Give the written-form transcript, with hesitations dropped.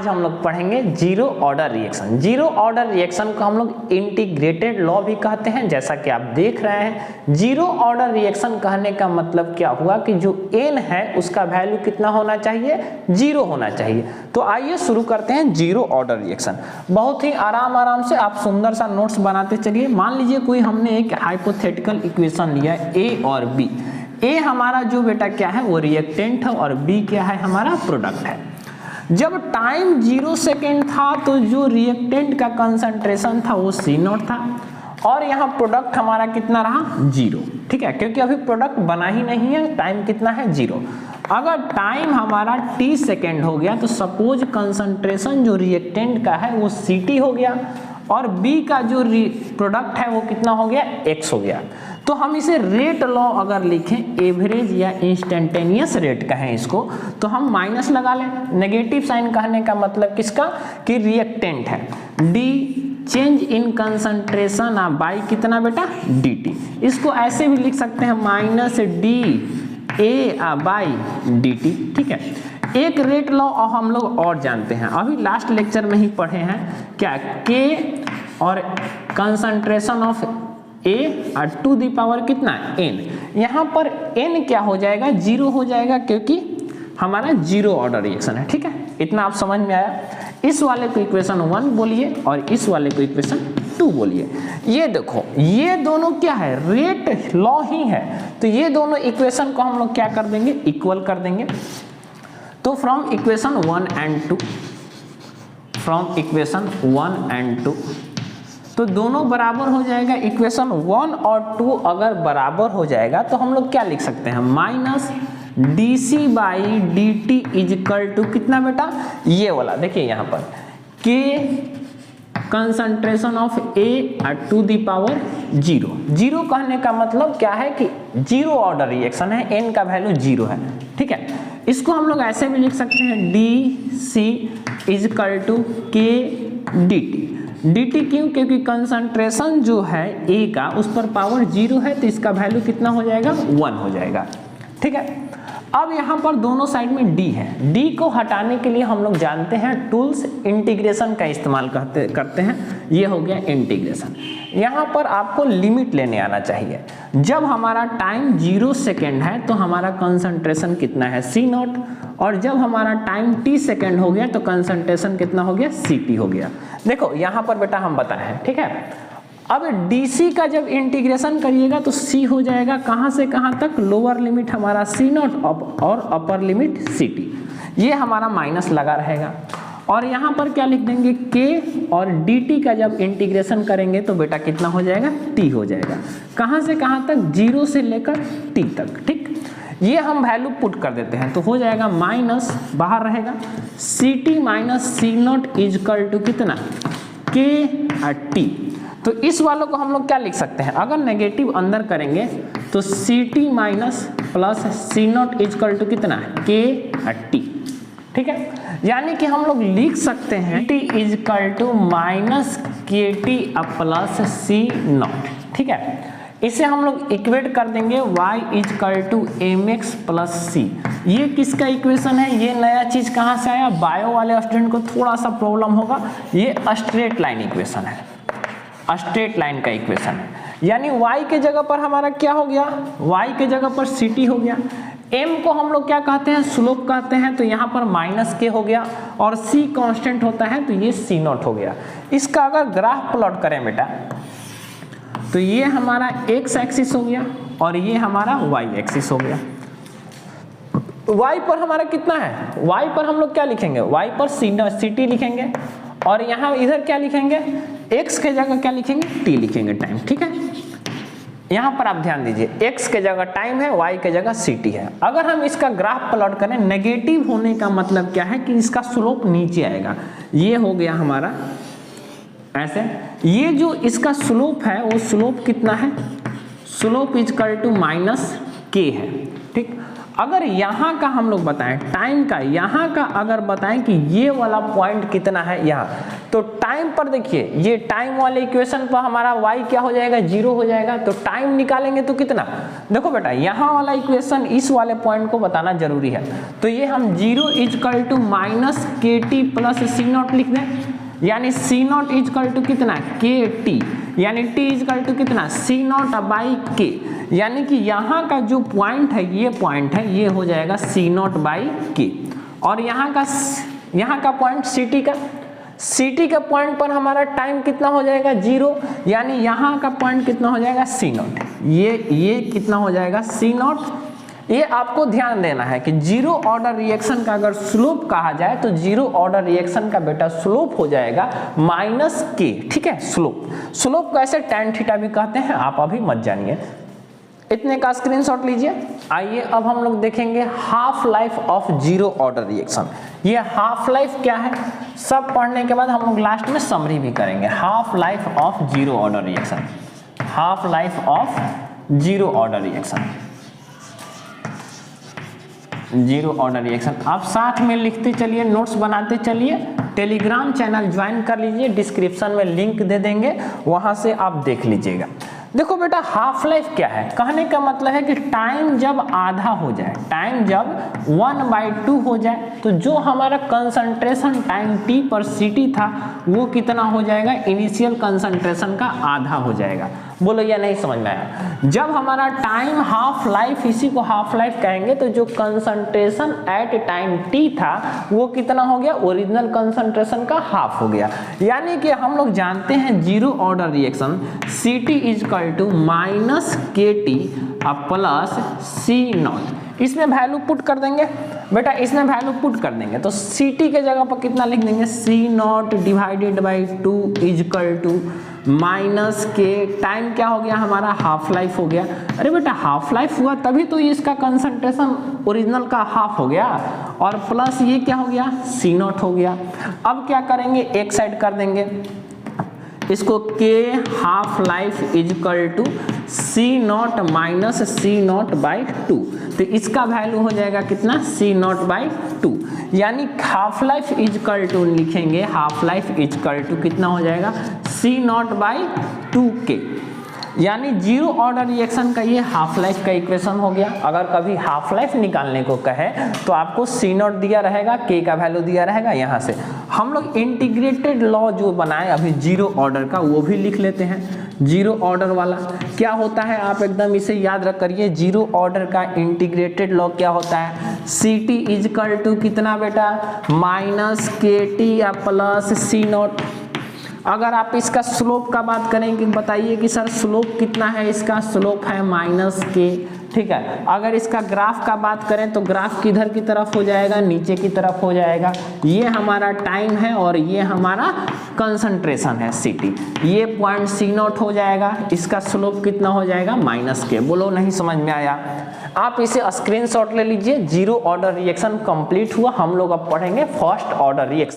आज हम लोग पढ़ेंगे zero order reaction. Zero order reaction को हम लोग इंटीग्रेटेड लॉ भी कहते हैं। जैसा कि आप देख रहे हैं, जीरो ऑर्डर रिएक्शन कहने का मतलब क्या हुआ कि जो n है उसका वैल्यू कितना होना चाहिए, जीरो होना चाहिए। तो आइए शुरू करते हैं जीरो ऑर्डर रिएक्शन। बहुत ही आराम से आप सुंदर सा नोट्स बनाते चलिए। मान लीजिए कोई हमने एक हाइपोथेटिकल इक्वेशन लिया है a और b। a हमारा जो बेटा क्या है वो रिएक्टेंट है और b क्या है, हमारा प्रोडक्ट है। जब टाइम 0 सेकेंड था तो जो रिएक्टेंट का कंसंट्रेशन था वो C0 था और यहाँ प्रोडक्ट हमारा कितना रहा, 0। ठीक है, क्योंकि अभी प्रोडक्ट बना ही नहीं है, टाइम कितना है, 0। अगर टाइम हमारा t सेकेंड हो गया तो सपोज कंसंट्रेशन जो रिएक्टेंट का है वो Ct हो गया और b का जो प्रोडक्ट है वो कितना हो गया, x हो गया। तो हम इसे रेट लॉ अगर लिखें, एवरेज या इंस्टेंटेनियस रेट कहें इसको, तो हम माइनस लगा लें। नेगेटिव साइन कहने का मतलब किसका, कि रिएक्टेंट है। d change in concentration by कितना बेटा, dt। इसको ऐसे भी लिख सकते हैं minus D A by dt। ठीक है, एक रेट लॉ और हम लोग और जानते हैं, अभी लास्ट लेक्चर में ही पढ़े हैं, क्या, k और कंसंट्रेशन ऑफ a और टू दी पावर कितना, n। यहाँ पर n क्या हो जाएगा, 0 हो जाएगा, क्योंकि हमारा जीरो ऑर्डर रिएक्शन है। ठीक है, इतना आप समझ में आया। इस वाले को इक्वेशन 1 बोलिए और इस वाले को इक्वेशन 2 बोलिए। ये देखो, ये दोनों क्या है, रेट लॉ ही है। तो ये दोनों इक्वेशन को हम लोग क्या कर देंगे, इक्वल कर देंगे। तो from equation 1 and 2, from equation 1 and 2, तो दोनों बराबर हो जाएगा। इक्वेशन 1 और 2 अगर बराबर हो जाएगा तो हम लोग क्या लिख सकते हैं, minus dc by dt equal to कितना बेटा, ये वाला देखिए यहाँ पर k concentration of a to the power 0। 0 कहने का मतलब क्या है कि जीरो ऑर्डर रिएक्शन है, n का वैल्यू 0 है। ठीक है, इसको हम लोग ऐसे भी लिख सकते हैं dc equal to k dt क्यों, क्योंकि कंसंट्रेशन जो है a का उस पर पावर 0 है, तो इसका वैल्यू कितना हो जाएगा, 1 हो जाएगा। ठीक है, अब यहाँ पर दोनों साइड में d है। d को हटाने के लिए हम लोग जानते हैं टूल्स इंटीग्रेशन का इस्तेमाल करते हैं। ये हो गया इंटीग्रेशन। यहाँ पर आपको लिमिट लेने आना चाहिए। जब हमारा टाइम 0 सेकेंड है तो हमारा कंसंट्रेशन कितना है, C0, और जब हमारा टाइम t सेकेंड हो गया तो कंसंट्रेशन कितना हो गया, Ct हो गया। देखो यहाँ पर बेटा हम बताए हैं। ठीक है, अब dc का जब इंटीग्रेशन करिएगा तो c हो जाएगा कहाँ से कहाँ तक, लोअर लिमिट हमारा C0 और अपर लिमिट Ct। ये हमारा माइनस लगा रहेगा और यहाँ पर क्या लिख देंगे, k और dt का जब इंटीग्रेशन करेंगे तो बेटा कितना हो जाएगा, t हो जाएगा। कहाँ से कहाँ तक, 0 से लेकर t तक। ठीक, ये हम वैल्यू पुट कर देते हैं तो हो जाएगा माइनस, बाहर रहेगा Ct minus C0 equal to कितना, k और t। तो इस वालों को हम लोग क्या लिख सकते हैं, अगर नेगेटिव अंदर करेंगे तो Ct minus plus C0 equal to कितना है, k और t। ठीक है, यानी कि हम लोग लिख सकते हैं t equal to minus kt plus C0। ठीक है, इसे हम लोग इक्वेट कर देंगे y equal to mx plus c। ये किसका इक्वेशन है, ये नया चीज कहाँ से आया, बायो वाले स्टूडेंट को थोड़ा सा प्रॉब्लम होगा। ये स्ट्रेट लाइन इक्वेशन है, स्ट्रेट लाइन का इक्वेशन है। यानी y के जगह पर हमारा क्या हो गया, y के जगह पर Ct हो गया। m को हम लोग क्या कहते हैं, स्लोप कहते हैं, तो यहाँ पर माइनस k हो गया और c कांस्टेंट होता है तो ये C0 हो गया। इसका अगर ग्राफ प्लॉट करें बेटा तो ये हमारा x एक्सिस हो गया और ये हमारा y एक्सिस हो गया। y पर हमारा कितना है, y पर हम लोग क्या लिखेंगे, y पर Ct लिखेंगे और यहाँ इधर क्या लिखेंगे, x के जगह क्या लिखेंगे, t लिखेंगे, टाइम। ठीक है, यहाँ पर आप ध्यान दीजिए, x के जगह टाइम है, y के जगह Ct है। अगर हम इसका ग्राफ प्लॉट करें, नेगेटिव होने का मतलब क्या है कि इसका स्लोप नीचे आएगा। ये हो गया हमारा ऐसे, ये जो इसका स्लोप है वो स्लोप कितना है, स्लोप इजकल टू माइनस के है। ठीक, अगर यहाँ का हम लोग बताएं टाइम का, यहाँ का अगर बताएं कि ये वाला पॉइंट कितना है यहाँ, तो टाइम पर देखिए ये टाइम वाले इक्वेशन पर हमारा y क्या हो जाएगा, 0 हो जाएगा। तो टाइम निकालेंगे तो कितना, देखो बेटा यहाँ वाला इक्वेशन इस वाले पॉइंट को बताना जरूरी है। तो ये हम 0 is equal to minus K T plus C not लिख दें, यानी सी नॉट इजकल टू कितना, के टी, यानी टी इजकल टू कितना, सी नॉट बाई के, यानी कि यहाँ का जो पॉइंट है ये पॉइंट है, ये हो जाएगा सी नॉट बाई के। और यहाँ का पॉइंट सी टी का पॉइंट पर हमारा टाइम कितना हो जाएगा, 0, यानी यहाँ का पॉइंट कितना हो जाएगा, सी नॉट। ये कितना हो जाएगा, सी नॉट। ये आपको ध्यान देना है कि जीरो ऑर्डर रिएक्शन का अगर स्लोप कहा जाए तो जीरो ऑर्डर रिएक्शन का बेटा स्लोप हो जाएगा माइनस के। ठीक है, स्लोप को ऐसे tan थीटा भी कहते हैं, आप अभी मत जानिए, इतने का स्क्रीनशॉट लीजिए। आइए अब हम लोग देखेंगे half life of zero order reaction. ये हाफ लाइफ क्या है, सब पढ़ने के बाद हम लोग लास्ट में समरी भी करेंगे। Half life of zero order reaction, half life of zero order reaction, zero order reaction. आप साथ में लिखते चलिए, नोट्स बनाते चलिए। टेलीग्राम चैनल ज्वाइन कर लीजिए, डिस्क्रिप्शन में लिंक दे देंगे, वहां से आप देख लीजिएगा। देखो बेटा हाफ लाइफ क्या है, कहने का मतलब है कि टाइम जब आधा हो जाए, टाइम जब 1/2 हो जाए, तो जो हमारा कंसंट्रेशन टाइम टी पर सीटी था वो कितना हो जाएगा, इनिशियल कंसंट्रेशन का आधा हो जाएगा। बोलो या नहीं समझ में आया। जब हमारा टाइम हाफ लाइफ, इसी को हाफ लाइफ कहेंगे, तो जो कंसंट्रेशन एट टाइम टी था वो कितना हो गया, ओरिजिनल कंसंट्रेशन का हाफ हो गया। यानी कि हम लोग जानते हैं zero order reaction C T equal to minus K T plus C naught. इसमें वैल्यू पुट कर देंगे बेटा, इसमें वैल्यू पुट कर देंगे तो सी टी के जगह पर कितना लिख देंगे, C not divided by 2 is equal to minus K, time क्या हो गया हमारा, हाफ लाइफ हो गया। अरे बेटा हाफ लाइफ हुआ तभी तो इसका कंसंट्रेशन ओरिजिनल का हाफ हो गया, और प्लस ये क्या हो गया, सी नॉट हो गया। अब क्या करेंगे, एक साइड कर देंगे इसको, के half life equal to C naught minus C naught by 2, तो इसका वैल्यू हो जाएगा कितना, सी नॉट बाई 2, यानी हाफ लाइफ इजकल टू लिखेंगे, हाफ लाइफ इजकल टू कितना हो जाएगा, सी नॉट बाई 2 के। यानी जीरो ऑर्डर रिएक्शन का ये हाफ लाइफ का इक्वेशन हो गया। अगर कभी हाफ लाइफ निकालने को कहे तो आपको सी नॉट दिया रहेगा, के का वैल्यू दिया रहेगा। यहाँ से हम लोग इंटीग्रेटेड लॉ जो बनाए अभी जीरो ऑर्डर का वो भी लिख लेते हैं। जीरो ऑर्डर वाला क्या होता है, आप एकदम इसे याद रख करिए। जीरो ऑर्डर का इंटीग्रेटेड लॉ क्या होता है, सी टी इजकल टू कितना बेटा, माइनस के टी या प्लस सी नॉट। अगर आप इसका स्लोप का बात करें कि बताइए कि सर स्लोप कितना है, इसका स्लोप है माइनस के। ठीक है, अगर इसका ग्राफ का बात करें तो ग्राफ किधर की तरफ हो जाएगा, नीचे की तरफ हो जाएगा। ये हमारा टाइम है और ये हमारा कंसंट्रेशन है सी टी, ये पॉइंट सी नॉट हो जाएगा, इसका स्लोप कितना हो जाएगा, माइनस के। बोलो नहीं समझ में आया। आप इसे स्क्रीनशॉट ले लीजिए। जीरो ऑर्डर रिएक्शन कंप्लीट हुआ। हम लोग अब पढ़ेंगे फर्स्ट ऑर्डर रिएक्शन।